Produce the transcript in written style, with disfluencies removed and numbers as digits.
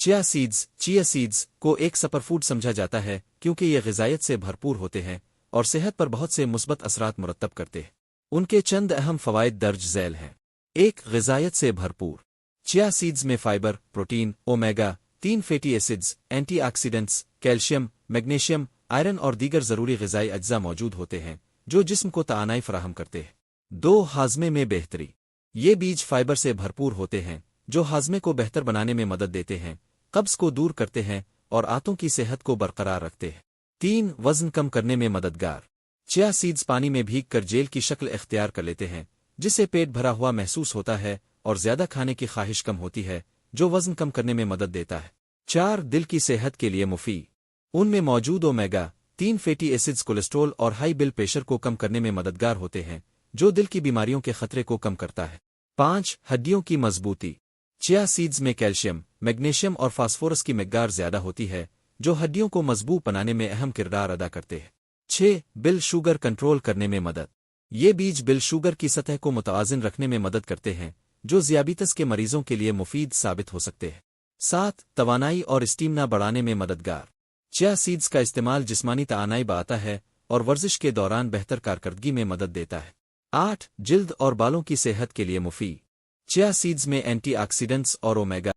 Chia seeds को एक superfood समझा जाता है क्योंकि ये ग़िज़ायत से भरपूर होते हैं और सेहत पर बहुत से मुस्बत असरात मुरतब करते हैं। उनके चंद अहम फ़वाइद दर्ज ज़ैल हैं। एक, ग़िज़ायत से भरपूर। चिया सीड्स में fibre, protein, omega-3 fatty acids, antioxidants, calcium, magnesium, iron और दीगर ज़रूरी ग़िज़ाई अज्जा मौजूद होते हैं जो जिस्म को तवानाई फराहम करते हैं। 2, हाज़मे में बेहतरी। ये बीज फाइबर से भरपूर होते हैं जो हाज़मे को बेहतर बनाने में मदद देते हैं, कब्ज़ को दूर करते हैं और आंतों की सेहत को बरकरार रखते हैं। 3, वज़न कम करने में मददगार। चिया सीड्स पानी में भीग कर जेल की शक्ल इख्तियार कर लेते हैं जिससे पेट भरा हुआ महसूस होता है और ज़्यादा खाने की ख्वाहिश कम होती है जो वज़न कम करने में मदद देता है। 4, दिल की सेहत के लिए मुफीद। उनमें मौजूद ओमेगा-3 फैटी एसिड्स कोलेस्ट्रॉल और हाई ब्लड प्रेशर को कम करने में मददगार होते हैं जो दिल की बीमारियों के खतरे को कम करता है। 5, हड्डियों की मजबूती। चिया सीड्स में कैल्शियम, मैग्नीशियम और फास्फोरस की मिक़दार ज़्यादा होती है जो हड्डियों को मजबूत बनाने में अहम किरदार अदा करते हैं। 6, ब्लड शुगर कंट्रोल करने में मदद। ये बीज ब्लड शुगर की सतह को मुतवाज़िन रखने में मदद करते हैं जो ज़ियाबितस के मरीजों के लिए मुफीद साबित हो सकते हैं। 7, तवानाई और स्टीमिना बढ़ाने में मददगार। चिया सीड्स का इस्तेमाल जिस्मानी तवानाई बढ़ाता है और वर्जिश के दौरान बेहतर कारकर्दगी में मदद देता है। 8, जिल्द और बालों की सेहत के लिए मुफीद। चिया सीड्स में एंटीऑक्सीडेंट्स और ओमेगा